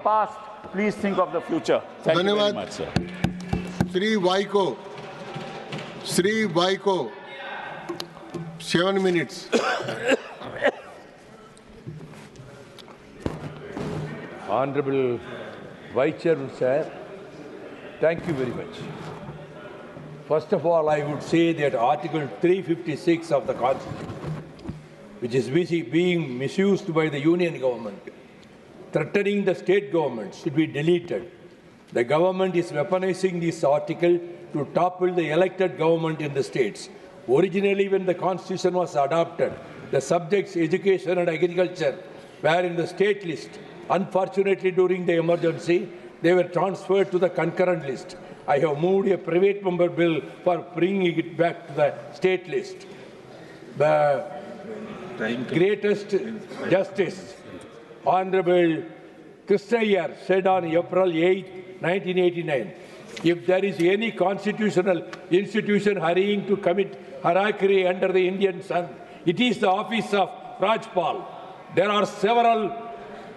past, please think of the future. Thank you very much, sir. Sri Vaiko. Sri Vaiko. 7 minutes. Honorable Vice Chairman, sir, thank you very much. First of all, I would say that Article 356 of the Constitution, which is being misused by the Union government, threatening the state government, should be deleted. The government is weaponizing this article to topple the elected government in the states. Originally, when the Constitution was adopted, the subjects education and agriculture were in the state list. Unfortunately, during the emergency, they were transferred to the concurrent list. I have moved a private member bill for bringing it back to the state list. The greatest justice, Honorable Krishna said on April 8, 1989, if there is any constitutional institution hurrying to commit harakiri under the Indian sun, it is the office of Rajpal. There are several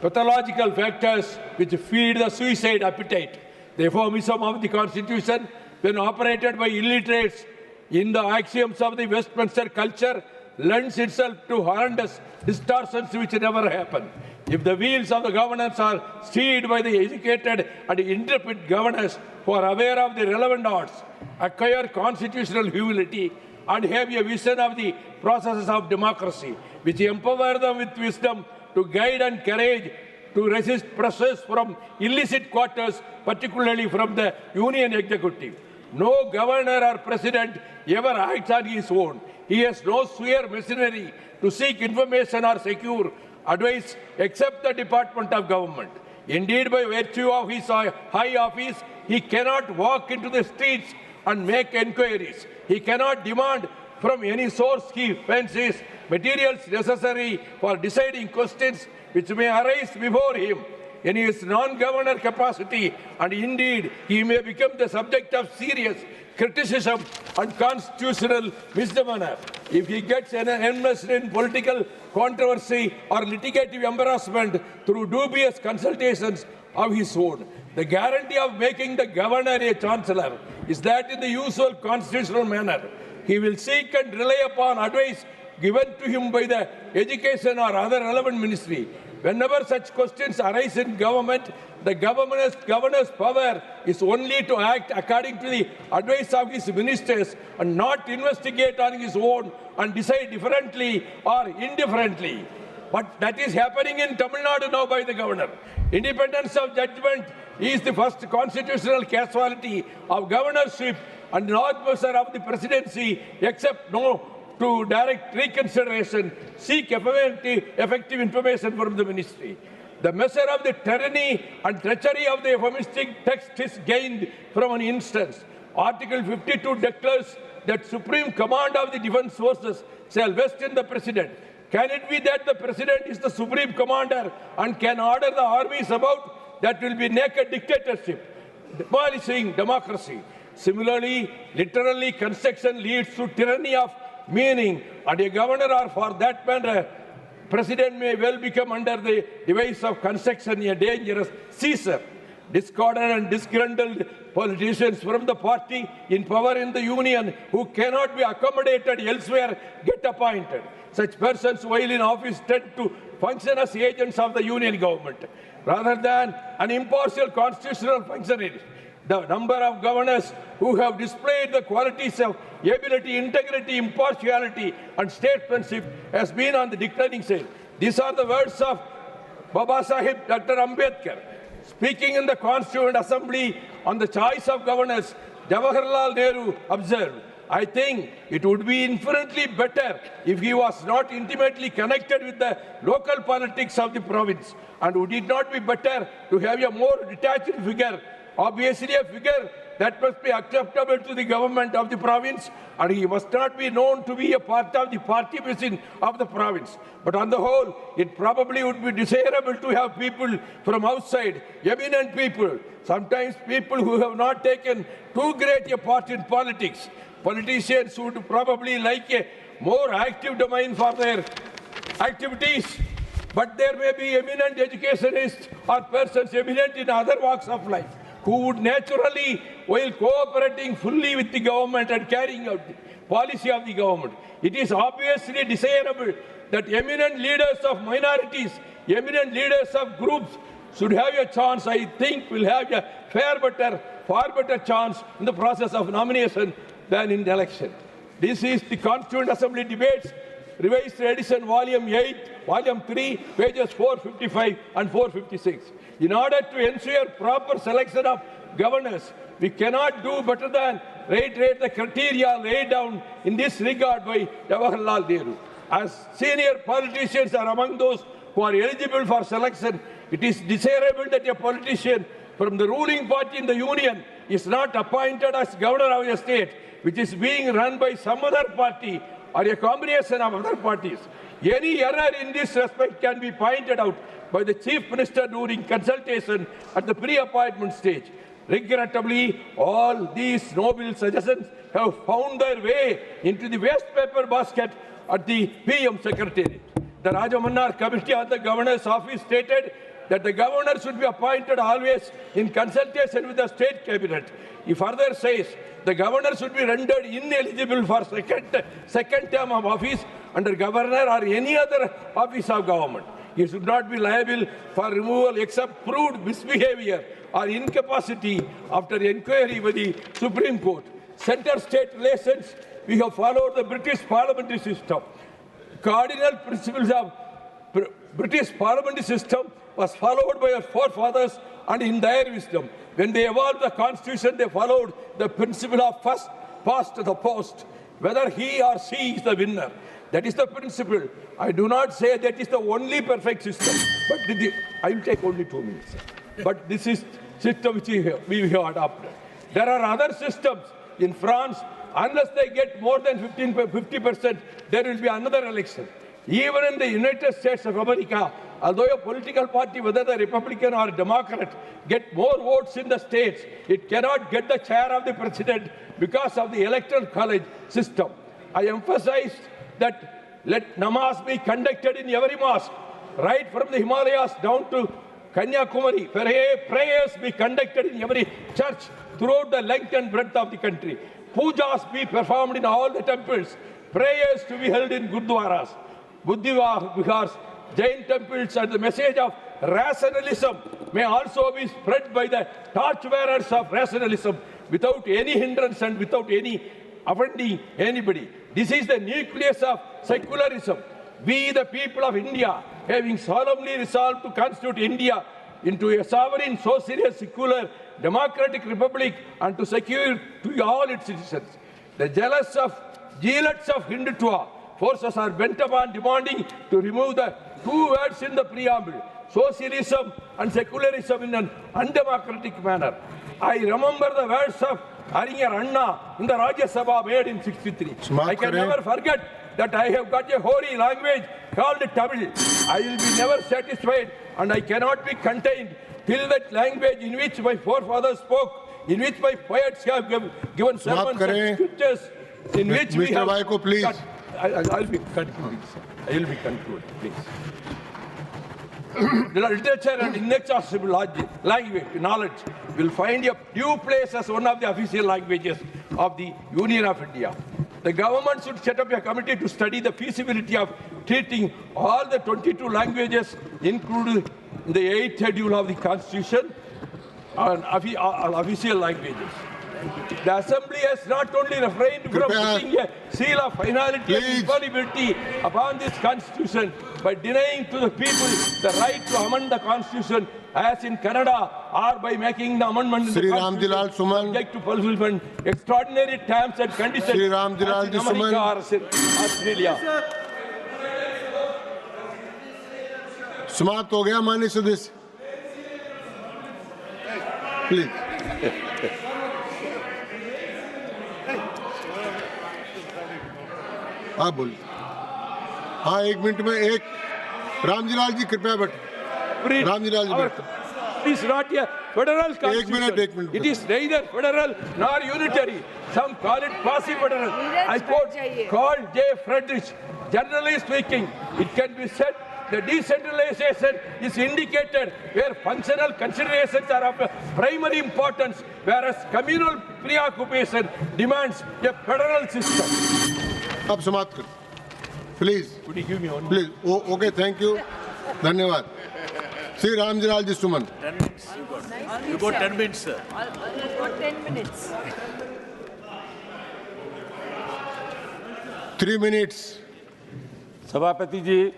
pathological factors which feed the suicide appetite. The euphemism of the Constitution, when operated by illiterates in the axioms of the Westminster culture, lends itself to horrendous distortions which never happen. If the wheels of the governance are steered by the educated and intrepid governors who are aware of the relevant arts, acquire constitutional humility, and have a vision of the processes of democracy, which empower them with wisdom to guide and courage to resist pressures from illicit quarters, particularly from the Union Executive. No governor or president ever acts on his own. He has no sphere machinery to seek information or secure advice except the Department of Government. Indeed, by virtue of his high office, he cannot walk into the streets and make enquiries. He cannot demand from any source he fancies materials necessary for deciding questions which may arise before him in his non-governor capacity, and indeed he may become the subject of serious criticism and constitutional misdemeanor if he gets enmeshed in political controversy or litigative embarrassment through dubious consultations of his own. The guarantee of making the governor a chancellor is that in the usual constitutional manner, he will seek and rely upon advice given to him by the education or other relevant ministry. Whenever such questions arise in government, the governor's power is only to act according to the advice of his ministers and not investigate on his own and decide differently or indifferently. But that is happening in Tamil Nadu now by the governor. Independence of judgment is the first constitutional casualty of governorship and not measure of the presidency, except no to direct reconsideration, seek effective information from the ministry. The measure of the tyranny and treachery of the euphemistic text is gained from an instance. Article 52 declares that supreme command of the defense forces shall vest in the president. Can it be that the president is the supreme commander and can order the armies about? That will be naked dictatorship, demolishing democracy. Similarly, literally, construction leads to tyranny of meaning, and a governor or for that matter, president may well become under the device of construction a dangerous Caesar. Discordant and disgruntled politicians from the party in power in the union who cannot be accommodated elsewhere get appointed. Such persons while in office tend to function as agents of the union government rather than an impartial constitutional functionary. The number of governors who have displayed the qualities of ability, integrity, impartiality, and statesmanship has been on the declining side. These are the words of Baba Sahib Dr. Ambedkar. Speaking in the Constituent Assembly on the choice of governors, Jawaharlal Nehru observed, I think it would be infinitely better if he was not intimately connected with the local politics of the province, and would it not be better to have a more detached figure, obviously a figure that must be acceptable to the government of the province, and he must not be known to be a part of the party machine of the province. But on the whole, it probably would be desirable to have people from outside, eminent people, sometimes people who have not taken too great a part in politics. Politicians would probably like a more active domain for their activities But there may be eminent educationists or persons eminent in other walks of life who would naturally, while cooperating fully with the government and carrying out the policy of the government, it is obviously desirable that eminent leaders of minorities, eminent leaders of groups should have a chance. I think will have a far better chance in the process of nomination than in the election. This is the Constituent Assembly Debates, Revised Edition, Volume 8, Volume 3, pages 455 and 456. In order to ensure proper selection of governors, we cannot do better than reiterate the criteria laid down in this regard by Jawaharlal Nehru. As senior politicians are among those who are eligible for selection, it is desirable that a politician from the ruling party in the union is not appointed as governor of a state which is being run by some other party or a combination of other parties. Any error in this respect can be pointed out by the Chief Minister during consultation at the pre-appointment stage. Regrettably, all these noble suggestions have found their way into the waste paper basket at the PM Secretariat. The Rajya Committee on the Governor's Office stated that the governor should be appointed always in consultation with the state cabinet. He further says the governor should be rendered ineligible for second term of office under governor or any other office of government. He should not be liable for removal except proved misbehavior or incapacity after inquiry by the Supreme Court. Center-state relations, we have followed the British parliamentary system. Cardinal principles of British parliamentary system was followed by our forefathers, and in their wisdom, when they evolved the constitution, they followed the principle of first past to the post, whether he or she is the winner. That is the principle. I do not say that is the only perfect system, but I will take only 2 minutes. But this is system which we have adopted. There are other systems in France. Unless they get more than 50%, there will be another election. Even in the United States of America, although a political party, whether the Republican or Democrat, get more votes in the states, it cannot get the chair of the president because of the electoral college system. I emphasized that let namaz be conducted in every mosque, right from the Himalayas down to Kanyakumari. Prayers be conducted in every church throughout the length and breadth of the country. Pujas be performed in all the temples. Prayers to be held in gurdwaras, Buddha vihars, Jain temples, and the message of rationalism may also be spread by the torchbearers of rationalism without any hindrance and without any offending anybody. This is the nucleus of secularism. We, the people of India, having solemnly resolved to constitute India into a sovereign, socialist, secular, democratic republic and to secure to all its citizens. The zealots of Hindutva forces are bent upon demanding to remove the 2 words in the preamble, socialism and secularism, in an undemocratic manner. I remember the words of Arinyar Anna in the Rajya Sabha made in '63. I can never forget that I have got a holy language called Tamil. I will be never satisfied and I cannot be contained till that language in which my forefathers spoke, in which my poets have given sermons and scriptures, in which we have... Mr. Vaiko, please. I will be concluding, sir. I will be concluding, please. The literature and inexhaustible language, knowledge, will find a due place as one of the official languages of the Union of India. The government should set up a committee to study the feasibility of treating all the 22 languages included in the 8th schedule of the Constitution on official languages. The Assembly has not only refrained from putting a seal of finality and infallibility upon this Constitution by denying to the people the right to amend the Constitution, as in Canada, or by making the amendment in the Constitution subject to fulfillment extraordinary terms and conditions, as in America or Australia. समाप्त हो गया माननीय सदस्य please आप बोलिए हाँ 1 minute में एक रामजीलाल जी कृपया बैठे रामजीलाल जी It is not a federal constitution. 1 minute. It is neither federal nor unitary. Some call it quasi-federal. I quote Carl J. Friedrich. Generally speaking, it can be said the decentralization is indicated where functional considerations are of primary importance, whereas communal preoccupation demands a federal system. अब समाप्त कर please Could you give me one? Please okay thank you धन्यवाद श्री रामजीलाल जी सुमन 10 minutes you got 10 minutes, sir. You've got 10 minutes. 3 minutes सभापति जी